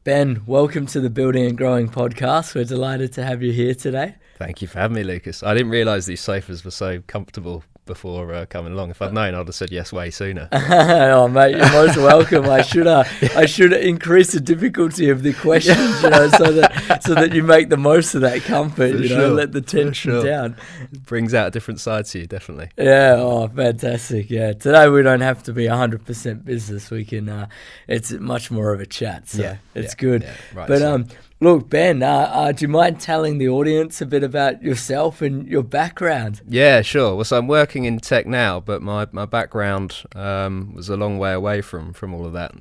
Ben, welcome to the Building and Growing podcast. We're delighted to have you here today. Thank you for having me, Lucas. I didn't realise these sofas were so comfortable before coming along. If I'd known, I'd have said yes way sooner. Oh, mate, you're most welcome. I should increase the difficulty of the questions, so that you make the most of that comfort. Let the tension down. It brings out a different side to you, definitely. Yeah. Oh, fantastic. Yeah. Today we don't have to be 100% business. We can. It's much more of a chat. So it's good. Yeah, right, but look, Ben, do you mind telling the audience a bit about yourself and your background? Yeah, sure. Well, so I'm working in tech now, but my background was a long way away from all of that.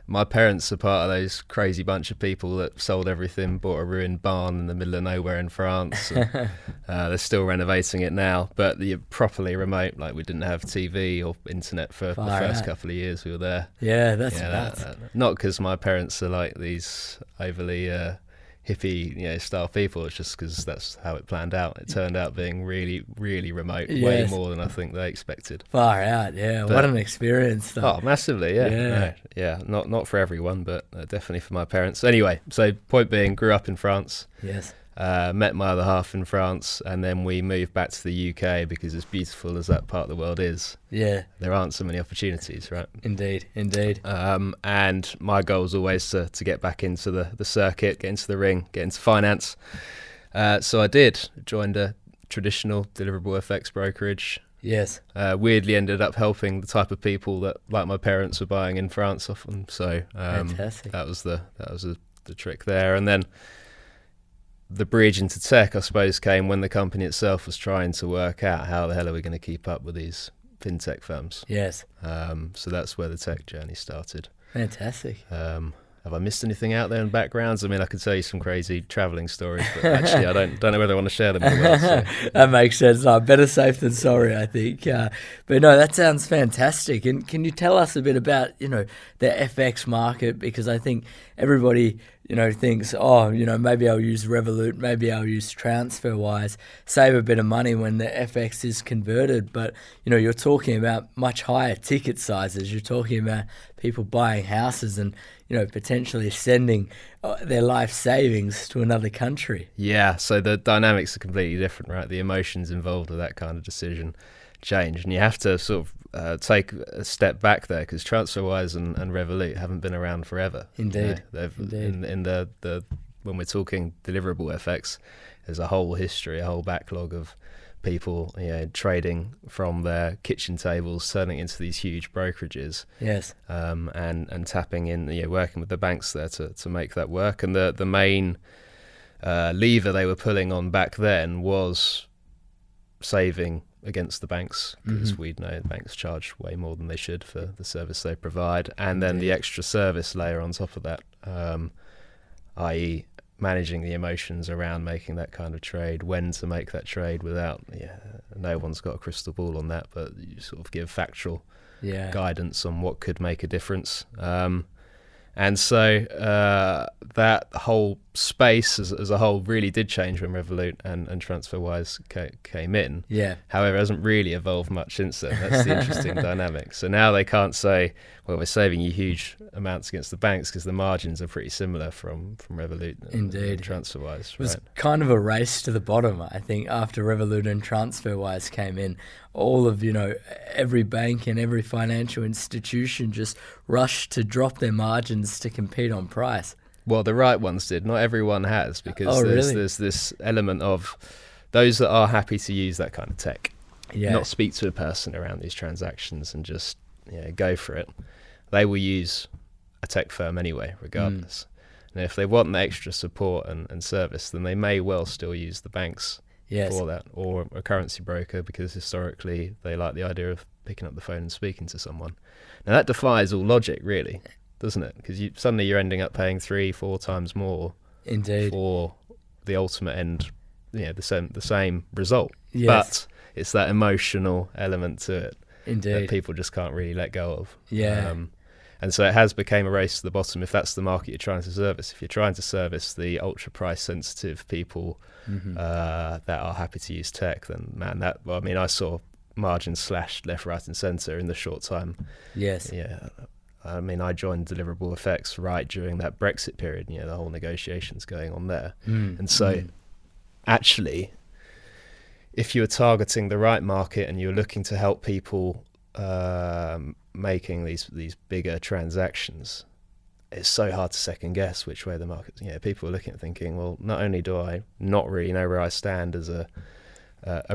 My parents are part of those crazy bunch of people that sold everything, bought a ruined barn in the middle of nowhere in France. And, they're still renovating it now, but you're properly remote. Like, we didn't have TV or internet for the first couple of years we were there. Yeah, that's nuts. Not because my parents are like these overly hippie, style people. It's just because that's how it planned out. It turned out being really, really remote, way more than I think they expected. Far out, yeah. But what an experience, though. Oh, massively, yeah. Not for everyone, but definitely for my parents. Anyway, so point being, grew up in France. Yes. Met my other half in France, and then we moved back to the UK because as beautiful as that part of the world is, there aren't so many opportunities, right? Indeed. And my goal was always to get back into the circuit, get into the ring, get into finance. So I did. Joined a traditional deliverable FX brokerage. Yes. Weirdly ended up helping the type of people that, like my parents, were buying in France often. So fantastic. That was the trick there. And then the bridge into tech, I suppose, came when the company itself was trying to work out how the hell are we going to keep up with these fintech firms. Yes. So that's where the tech journey started. Fantastic. Have I missed anything out there in backgrounds? I mean, I could tell you some crazy travelling stories, but actually I don't know whether I want to share them with the world. So. That makes sense. No, better safe than sorry, I think. But no, that sounds fantastic. And can you tell us a bit about, the FX market? Because I think everybody, thinks, maybe I'll use Revolut, maybe I'll use TransferWise, save a bit of money when the FX is converted. But, you're talking about much higher ticket sizes. You're talking about people buying houses and, potentially sending their life savings to another country. Yeah, so the dynamics are completely different, right? The emotions involved with that kind of decision change. And you have to sort of take a step back there, because TransferWise and Revolut haven't been around forever. Indeed. In the when we're talking deliverable FX, there's a whole history, a whole backlog of people trading from their kitchen tables, turning into these huge brokerages. Yes. And tapping in, working with the banks there to make that work. And the main lever they were pulling on back then was saving against the banks, because we know the banks charge way more than they should for the service they provide, and then the extra service layer on top of that, i.e. managing the emotions around making that kind of trade, when to make that trade without, no one's got a crystal ball on that, but you sort of give factual guidance on what could make a difference. And so that whole space as a whole really did change when Revolut and TransferWise came in. Yeah. However, it hasn't really evolved much since then. That's the interesting dynamic. So now they can't say, well, we're saving you huge amounts against the banks, because the margins are pretty similar from Revolut and TransferWise. It was kind of a race to the bottom, I think, after Revolut and TransferWise came in. All of, every bank and every financial institution just rushed to drop their margins to compete on price. Well, the right ones did. Not everyone has, because there's this element of those that are happy to use that kind of tech, not speak to a person around these transactions and just go for it. They will use a tech firm anyway, regardless. And if they want the extra support and service, then they may well still use the banks for that, or a currency broker, because historically they like the idea of picking up the phone and speaking to someone. Now that defies all logic, really, doesn't it? Because suddenly you're ending up paying 3-4 times more for the ultimate end, the same result. Yes. But it's that emotional element to it that people just can't really let go of. And so it has become a race to the bottom if that's the market you're trying to service. If you're trying to service the ultra price sensitive people that are happy to use tech, then I saw margins slashed left, right and centre in the short time. Yes. I mean, I joined Deliverable FX right during that Brexit period, the whole negotiations going on there. And so actually, if you were targeting the right market and you were looking to help people making these bigger transactions, it's so hard to second guess which way the market. People are looking at thinking, well, not only do I not really know where I stand as a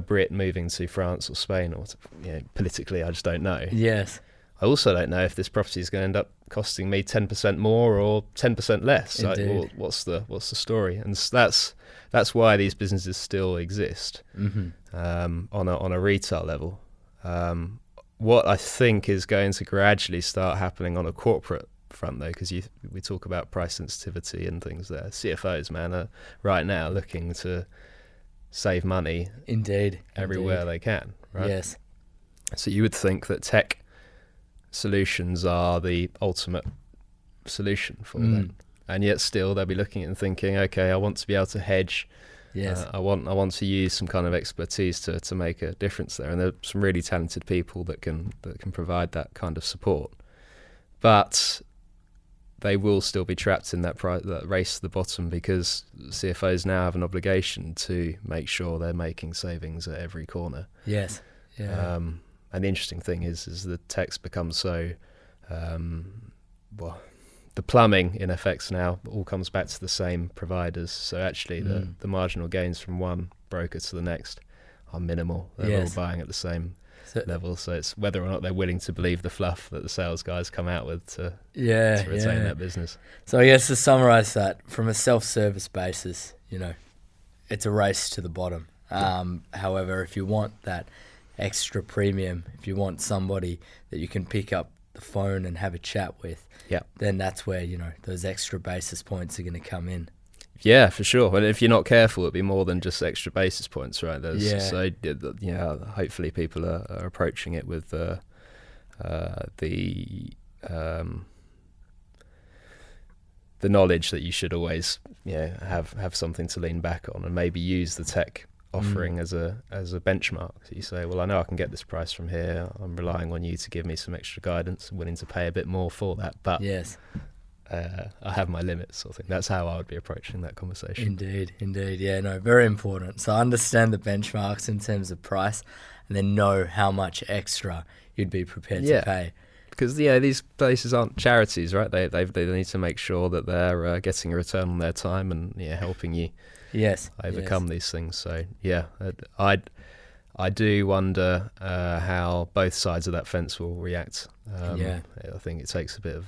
Brit moving to France or Spain, or politically, I just don't know. Yes. I also don't know if this property is going to end up costing me 10% more or 10% less. Like, what's the story? And that's why these businesses still exist on a retail level. What I think is going to gradually start happening on a corporate front, though, because we talk about price sensitivity and things there. CFOs, man, are right now looking to save money. Indeed. Everywhere they can. Right? Yes. So you would think that tech solutions are the ultimate solution for them, and yet still they'll be looking at it and thinking, okay, I want to be able to hedge. Yes. I want to use some kind of expertise to make a difference there, and there are some really talented people that can provide that kind of support, but they will still be trapped in that race to the bottom, because CFOs now have an obligation to make sure they're making savings at every corner. Yes. Yeah. And the interesting thing is the tech's become so, the plumbing in FX now all comes back to the same providers. So actually the marginal gains from one broker to the next are minimal. They're all buying at the same level. So it's whether or not they're willing to believe the fluff that the sales guys come out with to retain that business. So I guess to summarize that, from a self-service basis, it's a race to the bottom. However, if you want that extra premium, if you want somebody that you can pick up the phone and have a chat with, then that's where those extra basis points are going to come in. Yeah, for sure. And if you're not careful, it'll be more than just extra basis points, right? So hopefully people are approaching it with the knowledge that you should always have something to lean back on, and maybe use the tech offering as a benchmark. So you say, well, I know I can get this price from here. I'm relying on you to give me some extra guidance. I'm willing to pay a bit more for that, but I have my limits, sort of thing. That's how I would be approaching that conversation. Indeed. Yeah, no, very important. So understand the benchmarks in terms of price, and then know how much extra you'd be prepared to pay. Because these places aren't charities, right? They need to make sure that they're getting a return on their time and helping you overcome these things. So I do wonder how both sides of that fence will react. I think it takes a bit of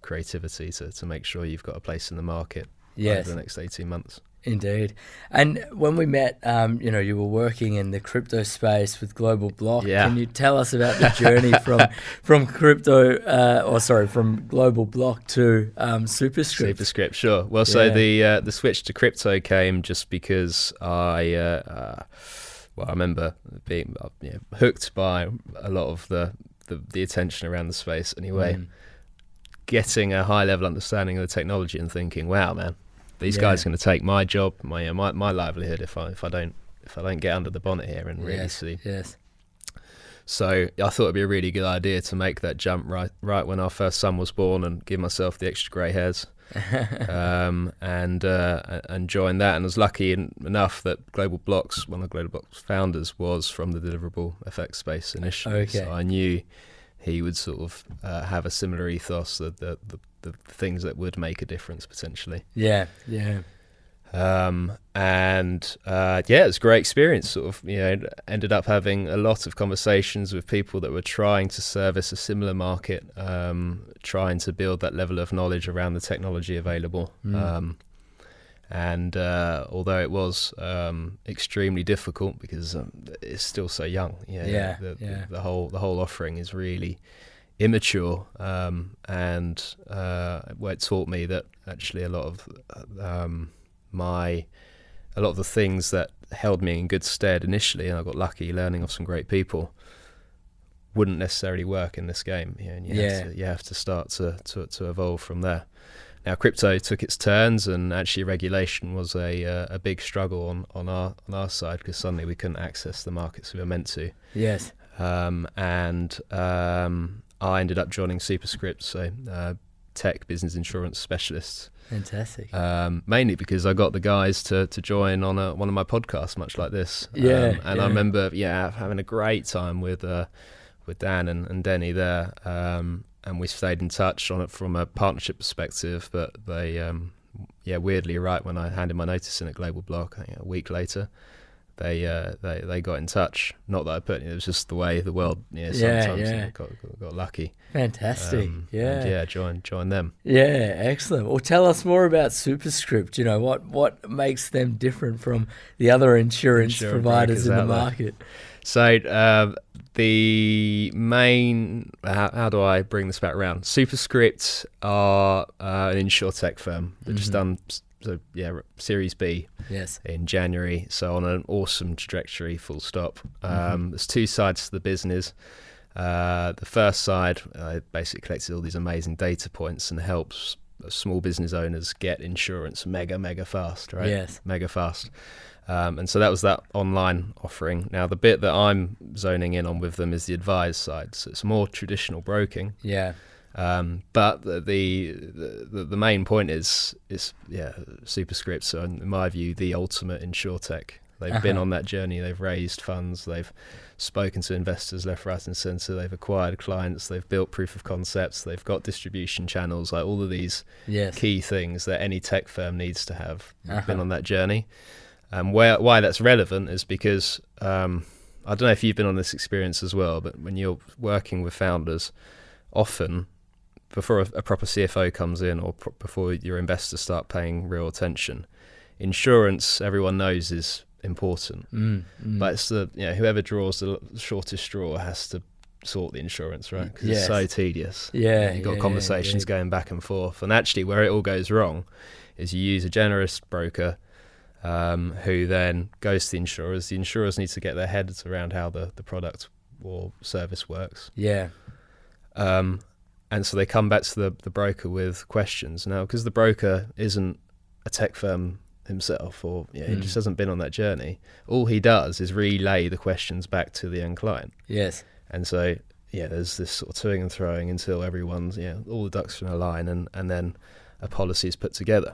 creativity to make sure you've got a place in the market over the next 18 months. Indeed. And when we met, you were working in the crypto space with Global Block. Yeah. Can you tell us about the journey from Global Block to Superscript? Superscript, sure. Well, so the switch to crypto came just because I remember being hooked by a lot of the attention around the space anyway. Getting a high level understanding of the technology and thinking, wow, man, these guys are going to take my job, my livelihood if I don't get under the bonnet here and really see. Yes. So I thought it'd be a really good idea to make that jump right when our first son was born and give myself the extra grey hairs, and join that. And I was lucky enough that Global Blocks, one of Global Blocks' founders, was from the Deliverable FX space initially. Okay. So I knew he would sort of have a similar ethos, the things that would make a difference potentially. It was a great experience. Sort of, ended up having a lot of conversations with people that were trying to service a similar market, trying to build that level of knowledge around the technology available. And although it was extremely difficult because it's still so young, the whole offering is really immature, and it taught me that actually a lot of the things that held me in good stead initially, and I got lucky learning off some great people, wouldn't necessarily work in this game. And you have to start to evolve from there. Now, crypto took its turns, and actually regulation was a big struggle on our side, because suddenly we couldn't access the markets we were meant to. Yes. And I ended up joining Superscript, so tech business insurance specialists. Fantastic. Mainly because I got the guys to join on one of my podcasts, much like this. I remember having a great time with Dan and Denny there, and we stayed in touch on it from a partnership perspective. But they, weirdly, right when I handed my notice in at Global Block, I think a week later, they got in touch. Not that I put it was just the way the world. Sometimes got lucky. Fantastic. Join them. Yeah, excellent. Well, tell us more about Superscript. What makes them different from the other insurance providers in the market? So the main, how do I bring this back around? Superscript are an insurtech firm that just done Series B in January, so on an awesome trajectory, full stop. There's two sides to the business. The first side basically collects all these amazing data points and helps small business owners get insurance mega fast, right? Yes. Mega fast. And so that was that online offering. Now the bit that I'm zoning in on with them is the advised side, so it's more traditional broking. Yeah. But the main point is Superscript. So in my view, the ultimate insurtech. They've been on that journey. They've raised funds. They've spoken to investors left, right, and centre. They've acquired clients. They've built proof of concepts. They've got distribution channels. Like all of these key things that any tech firm needs to have. Been on that journey. Why that's relevant is because I don't know if you've been on this experience as well, but when you're working with founders, often before a proper CFO comes in or before your investors start paying real attention, insurance, everyone knows, is important. But it's whoever draws the shortest straw has to sort the insurance, right? Because it's so tedious. You've got conversations going back and forth. And actually where it all goes wrong is you use a generous broker who then goes to the insurers. The insurers need to get their heads around how the product or service works. And so they come back to the broker with questions. Now, because the broker isn't a tech firm himself, or he just hasn't been on that journey, all he does is relay the questions back to the end client. Yes. And so, there's this sort of toing and throwing until everyone's, all the ducks are in a line, and then a policy is put together.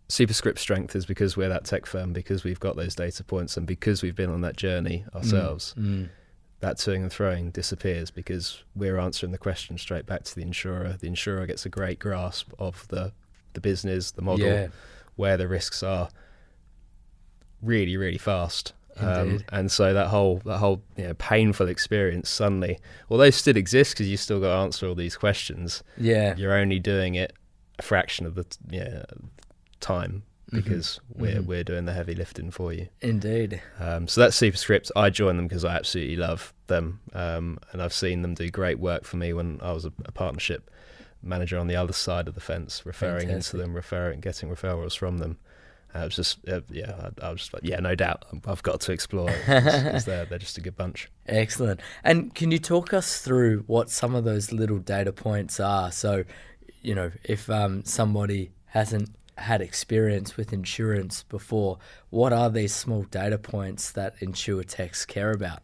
Superscript's strength is because we're that tech firm, because we've got those data points, and because we've been on that journey ourselves. That toing and throwing disappears because we're answering the question straight back to the insurer. The insurer gets a great grasp of the business, the model, where the risks are, really, really fast. And so that whole painful experience suddenly, although it still exists because you still got to answer all these questions, you're only doing it a fraction of the time. Because we're doing the heavy lifting for you. Indeed. So that's Superscript. I joined them because I absolutely love them, and I've seen them do great work for me when I was a partnership manager on the other side of the fence, referring into them, getting referrals from them. I was just I was just like, no doubt, I've got to explore it because they're just a good bunch. Excellent. And can you talk us through what some of those little data points are? So, if somebody hasn't had experience with insurance before, what are these small data points that insurtechs care about?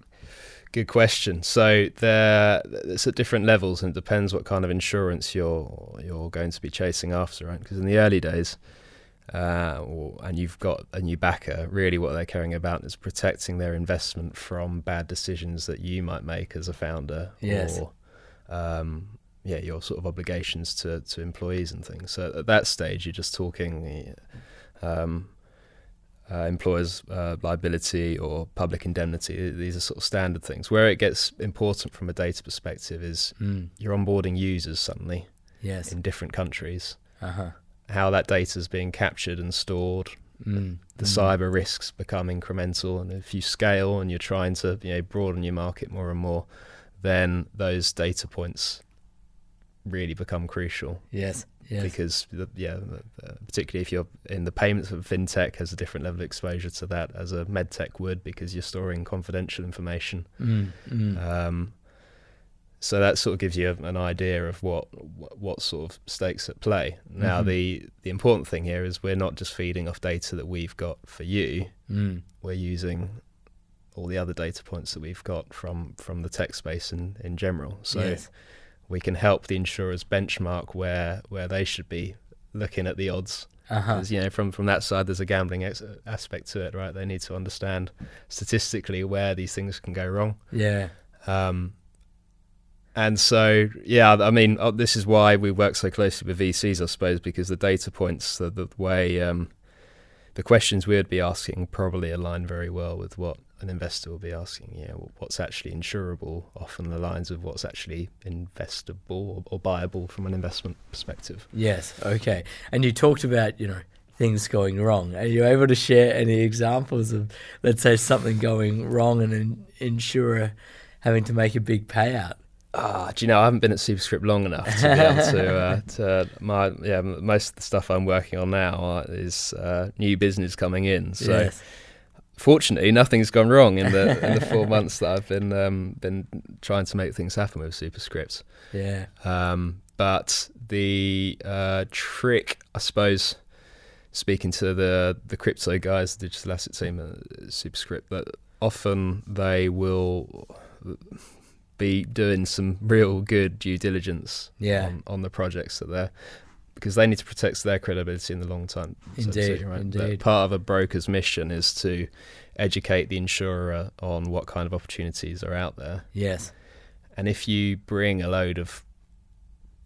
Good question. So it's at different levels, and it depends what kind of insurance you're going to be chasing after, right? Because in the early days, and you've got a new backer, really what they're caring about is protecting their investment from bad decisions that you might make as a founder, or your sort of obligations to employees and things. So at that stage, you're just talking employers' liability or public indemnity. These are sort of standard things. Where it gets important from a data perspective is you're onboarding users suddenly in different countries. How that data is being captured and stored. The cyber risks become incremental, and if you scale and you're trying to broaden your market more and more, then those data points really become crucial. Yes. Because particularly if you're in the payments of fintech, has a different level of exposure to that as a medtech would, because you're storing confidential information. So that sort of gives you an idea of what sort of stakes at play. Now the important thing here is we're not just feeding off data that we've got for you. We're using all the other data points that we've got from the tech space in general. So we can help the insurers benchmark where they should be looking at the odds. Because from that side, there's a gambling aspect to it, right? They need to understand statistically where these things can go wrong. And so, I mean, this is why we work so closely with VCs, I suppose, because the data points, the way the questions we would be asking probably align very well with what an investor will be asking. What's actually insurable often aligns with what's actually investable or buyable from an investment perspective. Yes, okay. And you talked about, things going wrong. Are you able to share any examples of, let's say, something going wrong and an insurer having to make a big payout? I haven't been at Superscript long enough to be able to most of the stuff I'm working on now is new business coming in. So fortunately, nothing's gone wrong in the 4 months that I've been trying to make things happen with Superscript. But the trick, I suppose, speaking to the crypto guys, the digital asset team at Superscript, that often they will be doing some real good due diligence on the projects that they're, because they need to protect their credibility in the long term. Indeed. But part of a broker's mission is to educate the insurer on what kind of opportunities are out there. Yes. And if you bring a load of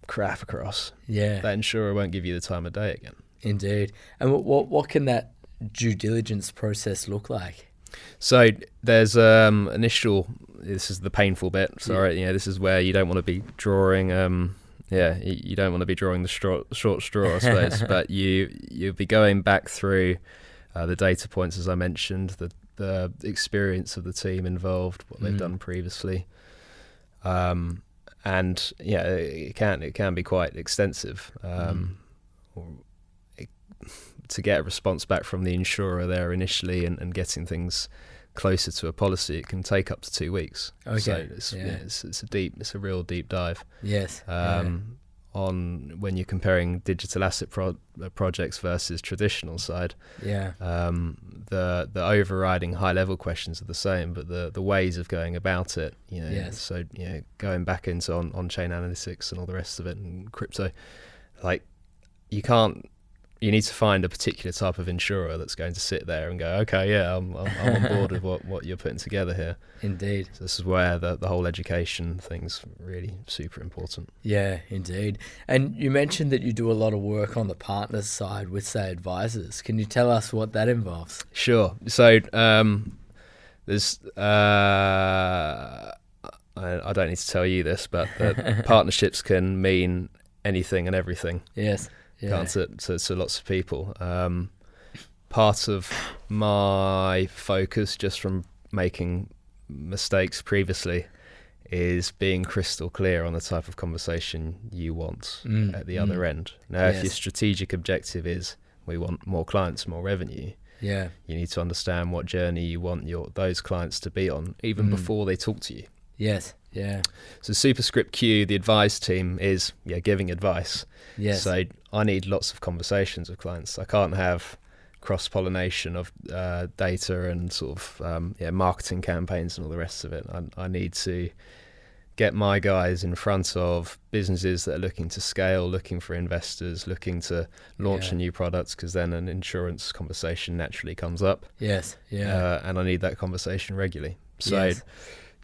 crap across, that insurer won't give you the time of day again. Indeed. And what can that due diligence process look like? So there's initial. This is the painful bit. Sorry, this is where you don't want to be drawing. You don't want to be drawing the short straw, I suppose. But you'll be going back through the data points, as I mentioned, the experience of the team involved, what they've done previously, and it can be quite extensive. To get a response back from the insurer there initially and getting things closer to a policy, it can take up to 2 weeks. Okay. So it's a real deep dive. Yes. On when you're comparing digital asset projects versus traditional side. The overriding high level questions are the same, but the ways of going about it, so going back into on-chain analytics and all the rest of it and crypto, you need to find a particular type of insurer that's going to sit there and go, okay, I'm on board with what you're putting together here. Indeed. So this is where the whole education thing's really super important. Yeah, indeed. And you mentioned that you do a lot of work on the partners side with, say, advisors. Can you tell us what that involves? Sure. So there's I don't need to tell you this, but partnerships can mean anything and everything. Yes. To lots of people. Part of my focus, just from making mistakes previously, is being crystal clear on the type of conversation you want at the other end. Now, if your strategic objective is we want more clients, more revenue, you need to understand what journey you want those clients to be on, even before they talk to you. Yes. Yeah. So Superscript Q, the advice team, is giving advice. Yes. So I need lots of conversations with clients. I can't have cross-pollination of data and sort of marketing campaigns and all the rest of it. I need to get my guys in front of businesses that are looking to scale, looking for investors, looking to launch a new product, because then an insurance conversation naturally comes up. Yes. Yeah. And I need that conversation regularly. So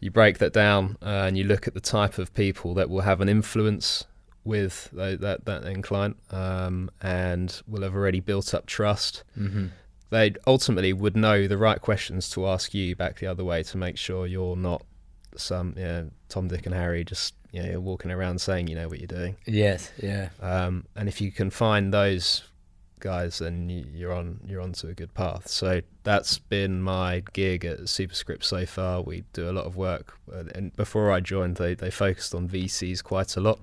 you break that down and you look at the type of people that will have an influence with that end client and will have already built up trust. They ultimately would know the right questions to ask you back the other way to make sure you're not some Tom, Dick and Harry just walking around saying you know what you're doing. Yes. Yeah. And if you can find those guys, then you're onto a good path. So that's been my gig at Superscript so far. We do a lot of work, and before I joined, they focused on VCs quite a lot.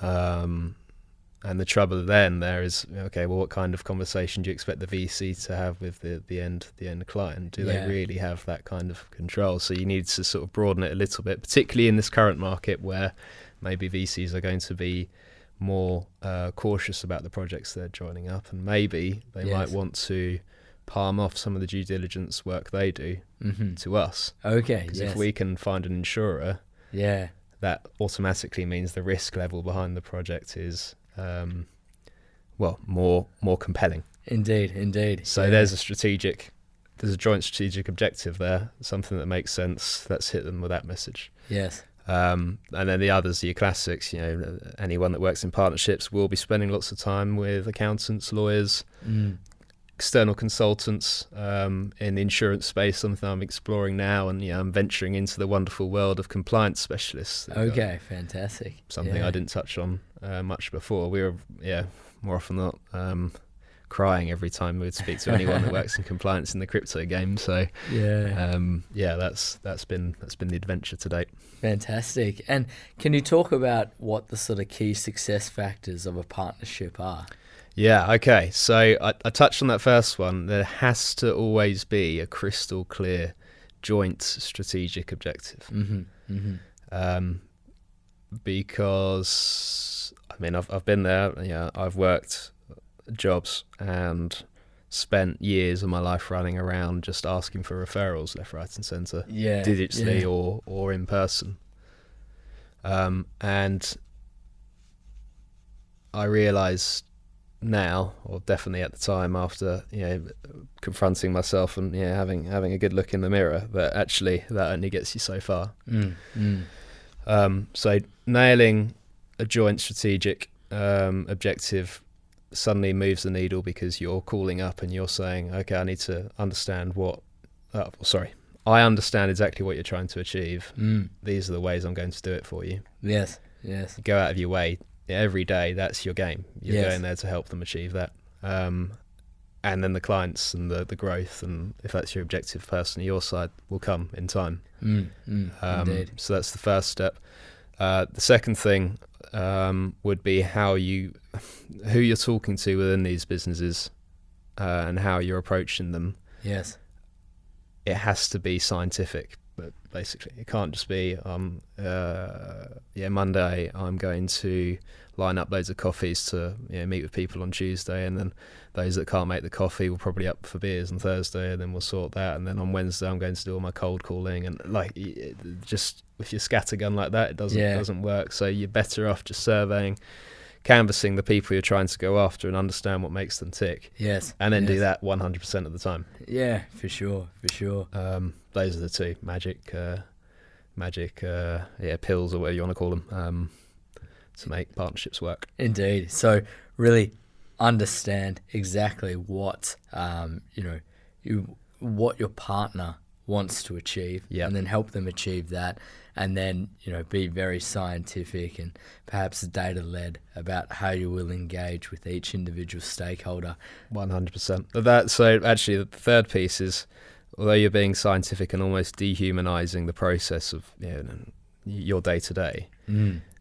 And the trouble then there is, okay, well, what kind of conversation do you expect the VC to have with the end client? Do they really have that kind of control? So you need to sort of broaden it a little bit, particularly in this current market where maybe VCs are going to be more cautious about the projects they're joining up, and maybe they might want to palm off some of the due diligence work they do to us. Okay. Because if we can find an insurer, that automatically means the risk level behind the project is more compelling. Indeed. So there's a joint strategic objective there, something that makes sense. Let's hit them with that message. Yes. And then the others are your classics. Anyone that works in partnerships will be spending lots of time with accountants, lawyers, external consultants, in the insurance space, something I'm exploring now, and I'm venturing into the wonderful world of compliance specialists. Okay, fantastic. Something I didn't touch on much before. We were more often than not crying every time we'd speak to anyone that works in compliance in the crypto game. So that's been the adventure to date. Fantastic. And can you talk about what the sort of key success factors of a partnership are? Yeah, okay. So I touched on that first one. There has to always be a crystal clear joint strategic objective. Because, I've been there. I've worked jobs and spent years of my life running around just asking for referrals left, right and centre, digitally or in person. And I realised now, or definitely at the time after confronting myself and having a good look in the mirror, that actually that only gets you so far. So nailing a joint strategic objective suddenly moves the needle, because you're calling up and you're saying, okay, I need to understand I understand exactly what you're trying to achieve. These are the ways I'm going to do it for you. Yes. Go out of your way every day. That's your game. You're going there to help them achieve that. And then the clients and the growth, and if that's your objective person, your side will come in time. Indeed. So that's the first step. The second thing would be who you're talking to within these businesses, and how you're approaching them. Yes. It has to be scientific, but basically it can't just be Monday I'm going to line up loads of coffees to meet with people on Tuesday, and then those that can't make the coffee will probably up for beers on Thursday, and then we'll sort that, and then on Wednesday I'm going to do all my cold calling, and just if you're scattergun like that, it doesn't work. So you're better off just surveying, canvassing the people you're trying to go after and understand what makes them tick. Yes. And then do that 100% of the time. Yeah, for sure. Those are the two magic pills, or whatever you want to call them, to make partnerships work. Indeed. So really understand exactly what what your partner wants to achieve, and then help them achieve that, and then be very scientific and perhaps data led about how you will engage with each individual stakeholder. 100%. So actually the third piece is, although you're being scientific and almost dehumanizing the process of your day to day,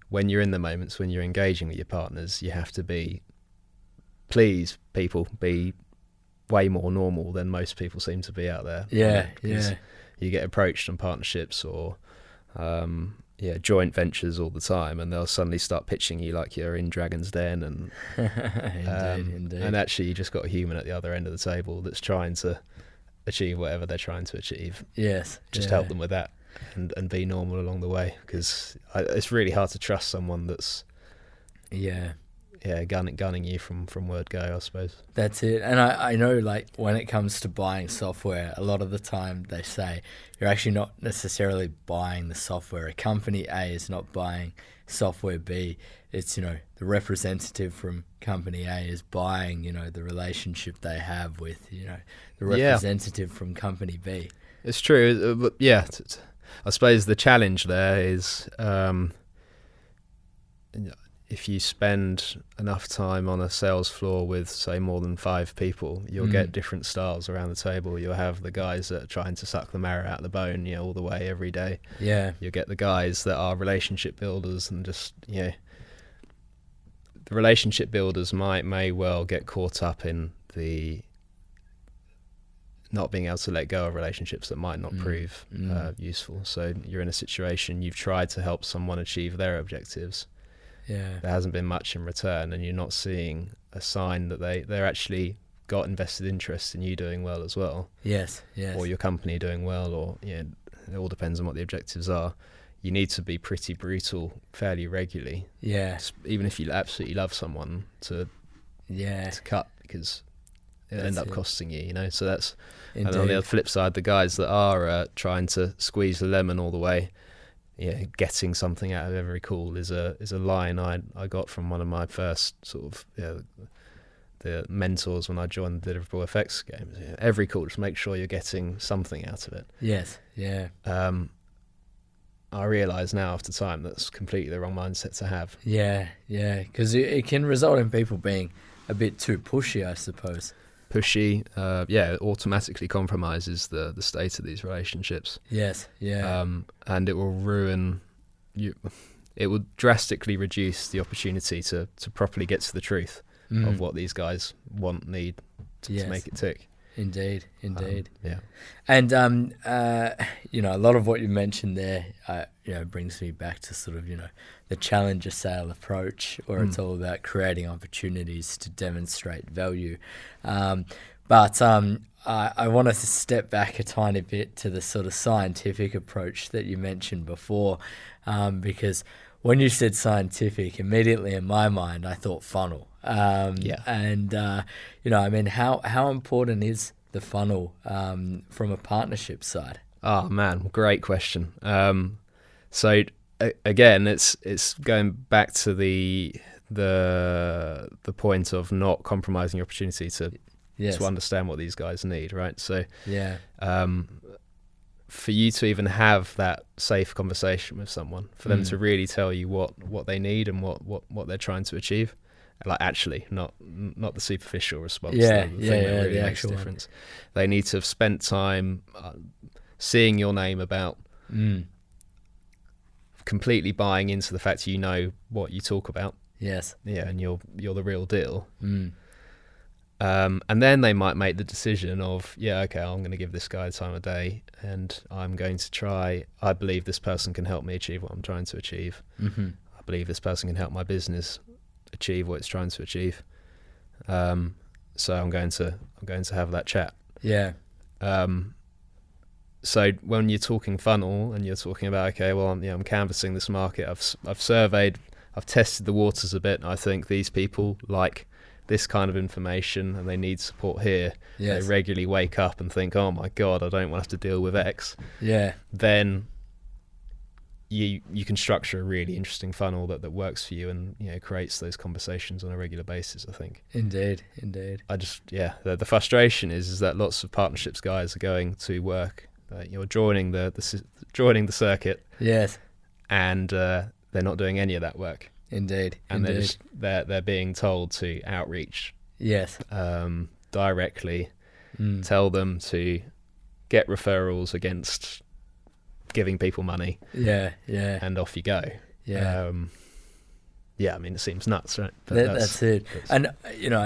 when you're in the moments, when you're engaging with your partners, you have to be way more normal than most people seem to be out there. You get approached on partnerships or joint ventures all the time, and they'll suddenly start pitching you like you're in Dragon's Den, and Indeed. And actually you just got a human at the other end of the table that's trying to achieve whatever they're trying to achieve. Yes. Just help them with that, and be normal along the way, because it's really hard to trust someone that's gunning you from word go, I suppose. That's it. And I know, like, when it comes to buying software, a lot of the time they say you're actually not necessarily buying the software. A company A is not buying software B. It's, the representative from company A is buying, the relationship they have with, the representative from company B. It's true. But I suppose the challenge there is, if you spend enough time on a sales floor with, say, more than 5 people, you'll get different styles around the table. You'll have the guys that are trying to suck the marrow out of the bone, all the way every day. Yeah. You'll get the guys that are relationship builders, and just, the relationship builders may well get caught up in the not being able to let go of relationships that might not prove useful. So you're in a situation, you've tried to help someone achieve their objectives. Yeah, there hasn't been much in return, and you're not seeing a sign that they're actually got invested interest in you doing well as well. Yes. Or your company doing well, or it all depends on what the objectives are. You need to be pretty brutal fairly regularly. Yeah. Even if you absolutely love someone to cut, because it'll end up costing you, So that's, Indeed. And on the flip side, the guys that are trying to squeeze the lemon all the way, getting something out of every call is a line I got from one of my first sort of the mentors when I joined the Liverpool FX games. Every call, just make sure you're getting something out of it. Yes. Yeah. I realise now after time that's completely the wrong mindset to have. Yeah, because it can result in people being a bit too pushy, I suppose. Pushy, automatically compromises the state of these relationships. Yes, yeah. And it will ruin you. It will drastically reduce the opportunity to properly get to the truth of what these guys want, need to make it tick. Indeed. Yeah. And a lot of what you mentioned there, brings me back to sort of the challenger sale approach, where it's all about creating opportunities to demonstrate value. But I want to step back a tiny bit to the sort of scientific approach that you mentioned before, because when you said scientific, immediately in my mind I thought funnel. And how important is the funnel from a partnership side? Oh man, great question. So again, it's going back to the point of not compromising your opportunity to understand what these guys need, right? So for you to even have that safe conversation with someone, for them to really tell you what they need and what they're trying to achieve, like actually, not the superficial response. The thing that really makes a difference. They need to have spent time seeing your name about, completely buying into the fact what you talk about. Yes. Yeah, and you're the real deal. And then they might make the decision of, I'm going to give this guy the time of day, and I'm going to try. I believe this person can help me achieve what I'm trying to achieve. I believe this person can help my business achieve what it's trying to achieve. So I'm going to have that chat. Yeah. So when you're talking funnel and you're talking about, I'm canvassing this market. I've surveyed, I've tested the waters a bit. I think these people like this kind of information and they need support here. Yes. They regularly wake up and think, oh my God, I don't want to have to deal with X. Yeah. Then you can structure a really interesting funnel that works for you and creates those conversations on a regular basis, I think. Indeed. I just the frustration is that lots of partnerships guys are going to work, you're joining the circuit. Yes. And they're not doing any of that work. Indeed. And they're being told to outreach. Yes. Directly. Tell them to get referrals against giving people money. Yeah. And off you go. Yeah. It seems nuts, right? But that's it. And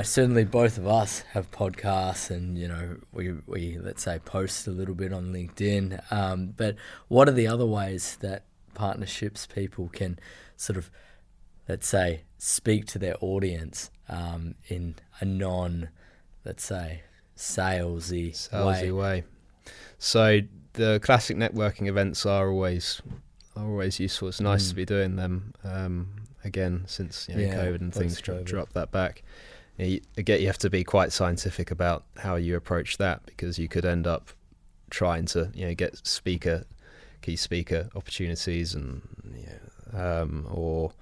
certainly both of us have podcasts, and we let's say post a little bit on LinkedIn. But what are the other ways that partnerships people can sort of, let's say, speak to their audience in a non, let's say, salesy way? So the classic networking events are always useful. It's nice to be doing them again since COVID and things dropped that back. You have to be quite scientific about how you approach that, because you could end up trying to get key speaker opportunities and or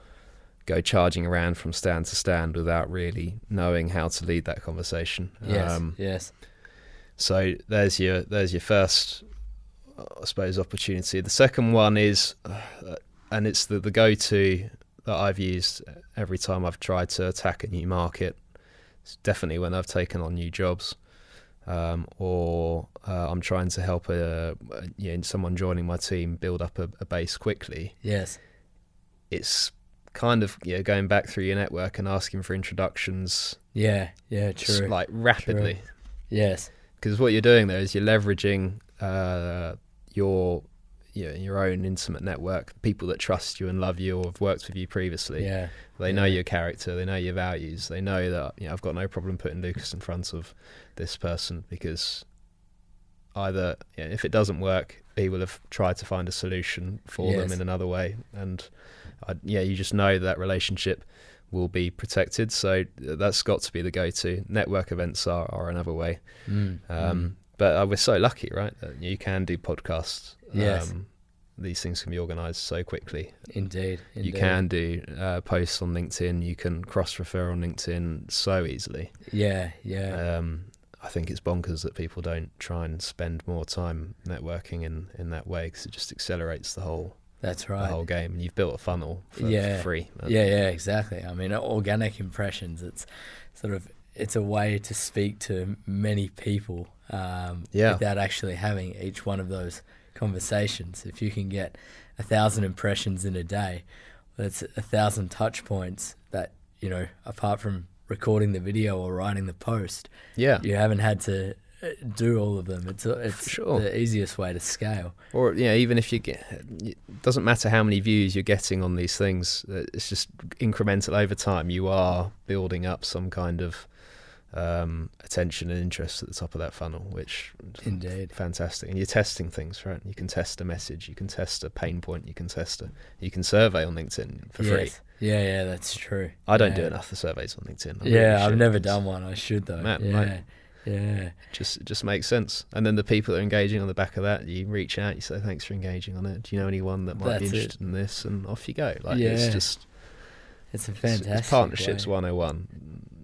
go charging around from stand to stand without really knowing how to lead that conversation. Yes. So there's your first, I suppose, opportunity. The second one is, and it's the go-to that I've used every time I've tried to attack a new market. It's definitely when I've taken on new jobs, or I'm trying to help someone joining my team build up a base quickly. Yes. It's kind of going back through your network and asking for introductions. Yeah, true. Like rapidly. True. Yes. Because what you're doing there is you're leveraging your your own intimate network, people that trust you and love you or have worked with you previously. Yeah. They know your character, they know your values, they know that I've got no problem putting Lucas in front of this person, because either if it doesn't work, he will have tried to find a solution for them in another way, and you just know that relationship will be protected. So that's got to be the go-to. Network events are another way. But we're so lucky, right, that you can do podcasts. Yes. These things can be organised so quickly. Indeed. You can do posts on LinkedIn. You can cross-refer on LinkedIn so easily. Yeah. I think it's bonkers that people don't try and spend more time networking in that way, because it just accelerates the whole. That's right. The whole game, and you've built a funnel for free. Yeah, exactly. I mean, organic impressions. It's a way to speak to many people without actually having each one of those conversations. If you can get 1,000 impressions in a day, that's 1,000 touch points that, apart from recording the video or writing the post, you haven't had to do all of them. It's sure the easiest way to scale. Or even if it doesn't matter how many views you're getting on these things, it's just incremental over time. You are building up some kind of attention and interest at the top of that funnel, which indeed fantastic. And you're testing things, right? You can test a message, you can test a pain point, you can survey on LinkedIn for free. Yeah, that's true. I don't do enough of surveys on LinkedIn. I've never done one. I should though. Yeah. It just makes sen's. And then the people that are engaging on the back of that, you reach out, you say, thanks for engaging on it. Do you know anyone that might be interested in this? And off you go. It's a fantastic it's partnerships way. 101.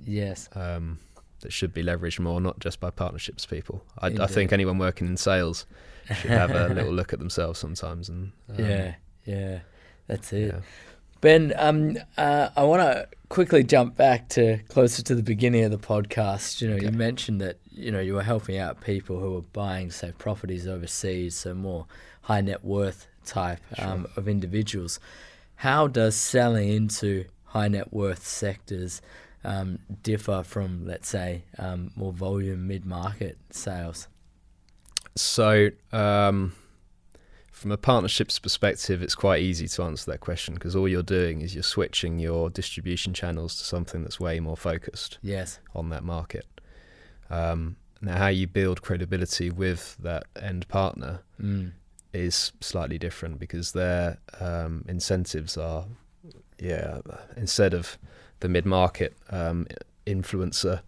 Yes. That should be leveraged more, not just by partnerships people. I think anyone working in sales should have a little look at themselves sometimes. And that's it. Yeah. Ben, I want to quickly jump back to closer to the beginning of the podcast. You mentioned that you were helping out people who were buying, say, properties overseas, so more high net worth type of individuals. How does selling into high net worth sectors differ from, let's say, more volume mid-market sales? So from a partnerships perspective, it's quite easy to answer that question, because all you're doing is you're switching your distribution channels to something that's way more focused on that market. Now, how you build credibility with that end partner is slightly different, because their incentives are, instead of the mid-market influencer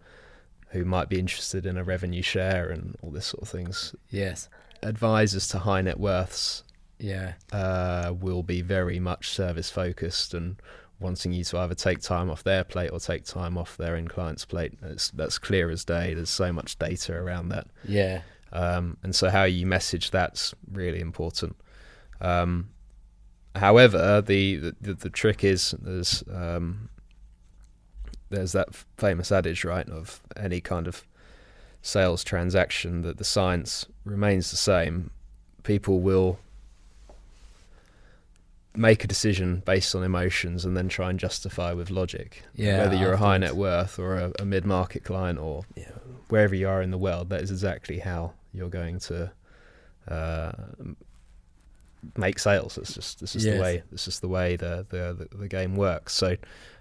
who might be interested in a revenue share and all this sort of things. Yes. Advisors to high net worths will be very much service focused and wanting you to either take time off their plate or take time off their end client's plate. That's clear as day. There's so much data around that. Yeah. And so how you message, that's really important. However, the trick is there's that famous adage, right, of any kind of sales transaction, that the science remains the same. People will make a decision based on emotions and then try and justify with logic. Whether you're a high net worth or a mid-market client or wherever you are in the world, that is exactly how you're going to make sales. It's just the way the game works. So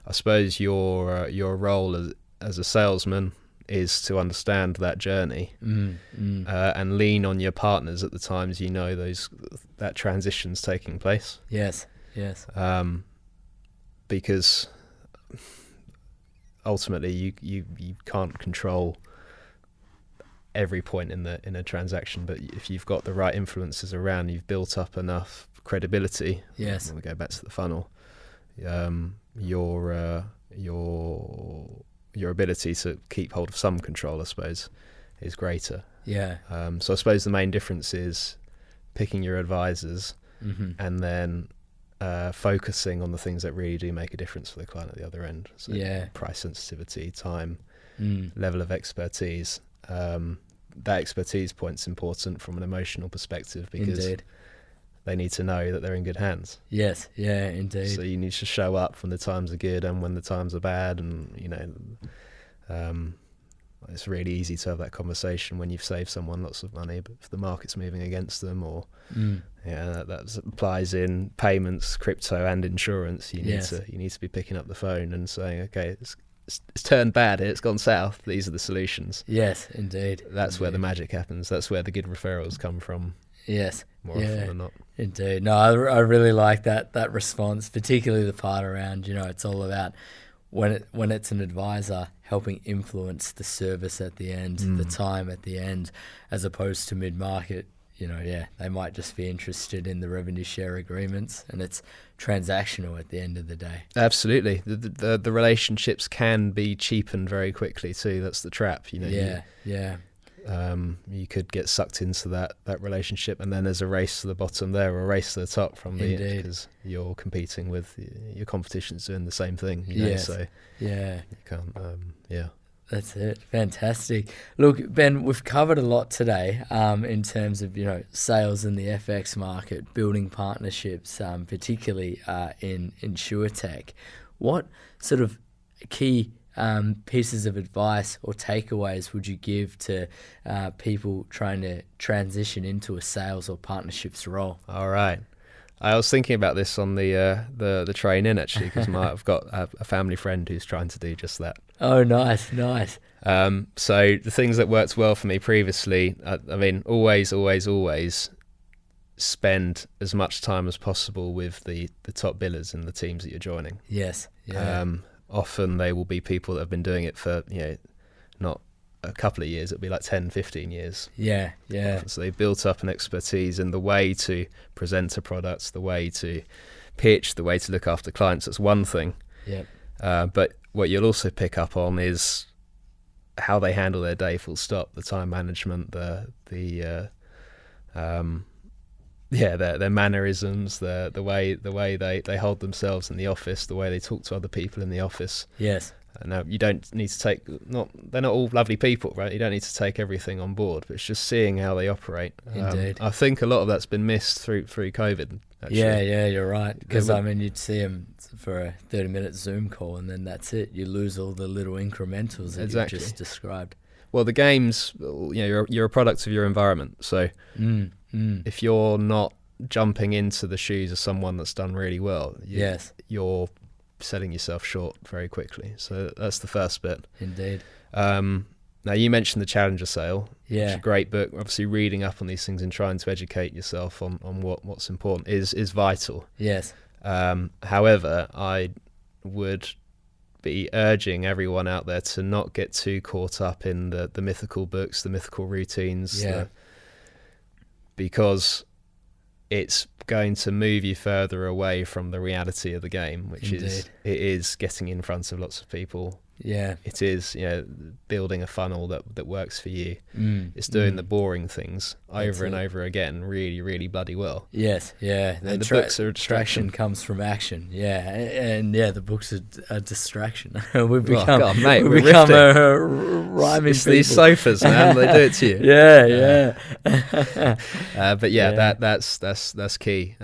I suppose your role as a salesman is to understand that journey and lean on your partners at the times that transition's taking place. Yes. Because ultimately you can't control every point in a transaction, but if you've got the right influences around, you've built up enough credibility. Yes. When we go back to the funnel, your ability to keep hold of some control, I suppose, is greater. Yeah. So I suppose the main difference is picking your advisors and then focusing on the things that really do make a difference for the client at the other end. So price sensitivity, time, level of expertise. That expertise point's important from an emotional perspective, because they need to know that they're in good hands. Yes, yeah, indeed. So you need to show up when the times are good and when the times are bad, and it's really easy to have that conversation when you've saved someone lots of money, but if the market's moving against them, or that applies in payments, crypto, and insurance. You need to be picking up the phone and saying, okay, it's turned bad here, it's gone south, these are the solutions. Yes, indeed. That's where the magic happens. That's where the good referrals come from. Yes. More often than not. Indeed. No, I really like that response, particularly the part around, it's all about when it's an advisor helping influence the service at the end, the time at the end, as opposed to mid-market. They might just be interested in the revenue share agreements, and it's transactional at the end of the day. Absolutely. The relationships can be cheapened very quickly too. That's the trap. You could get sucked into that relationship, and then there's a race to the bottom there, or a race to the top from the end, because you're competing with your competition's doing the same thing. So you can't. That's it. Fantastic. Look, Ben, we've covered a lot today in terms of sales in the FX market, building partnerships, particularly in InsurTech. What sort of key pieces of advice or takeaways would you give to people trying to transition into a sales or partnerships role? All right. I was thinking about this on the train in, actually, because I've got a family friend who's trying to do just that. Oh, nice. So the things that worked well for me previously, I mean, always spend as much time as possible with the top billers in the teams that you're joining. Yes. Yeah. Often they will be people that have been doing it for, not a couple of years, it'll be like 10, 15 years. Yeah. So they've built up an expertise in the way to present a product, the way to pitch, the way to look after clients. That's one thing. Yeah. But what you'll also pick up on is how they handle their day, full stop, the time management, their mannerisms, the way they hold themselves in the office, the way they talk to other people in the office. Yes. Now, you don't need to they're not all lovely people, right? You don't need to take everything on board, but it's just seeing how they operate. Indeed. I think a lot of that's been missed through COVID, actually. Yeah, you're right. Because, you'd see them for a 30-minute Zoom call, and then that's it. You lose all the little incrementals that you've just described. Well, the games, you're a product of your environment. So if you're not jumping into the shoes of someone that's done really well, you're selling yourself short very quickly. So that's the first bit. Indeed. Now, you mentioned the Challenger Sale, which is a great book. Obviously, reading up on these things and trying to educate yourself on what's important is vital. Yes. However, I would be urging everyone out there to not get too caught up in the mythical books, the mythical routines, because it's going to move you further away from the reality of the game, which is getting in front of lots of people. Yeah, it is building a funnel that works for you. It's doing the boring things over and over again really, really bloody well. Yes, yeah. And the books are a distraction. Comes from action. Yeah, and the books are a distraction. We've become, a rhyming. It's these sofas, man. They do it to you. Yeah. But that's key.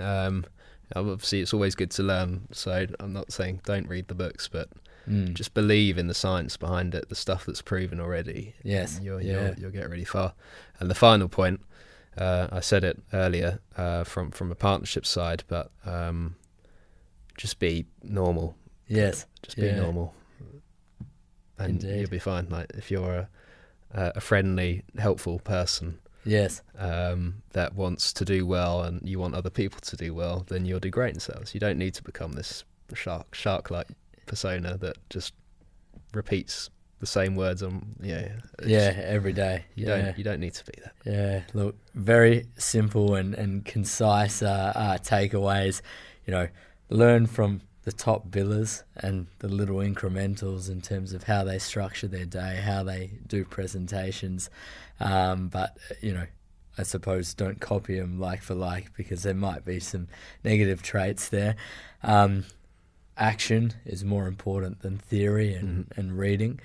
Obviously, it's always good to learn. So I'm not saying don't read the books, but just believe in the science behind it, the stuff that's proven already. Yes, you'll get really far. And the final point, I said it earlier, from a partnership side, but just be normal. Yes, just be normal, and you'll be fine. Like if you're a friendly, helpful person, that wants to do well, and you want other people to do well, then you'll do great in sales. You don't need to become this shark-like persona that just repeats the same words on every day. You don't need to be that. Yeah, look, very simple and concise takeaways. Learn from the top billers and the little incrementals in terms of how they structure their day, how they do presentations. But I suppose don't copy them like for like, because there might be some negative traits there. Action is more important than theory and reading.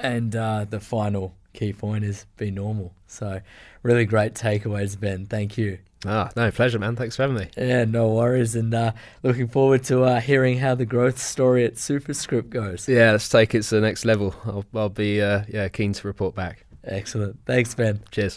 And the final key point is be normal. So really great takeaways, Ben. Thank you. No, pleasure, man. Thanks for having me. Yeah, no worries. And looking forward to hearing how the growth story at Superscript goes. Yeah, let's take it to the next level. I'll be keen to report back. Excellent. Thanks, Ben. Cheers.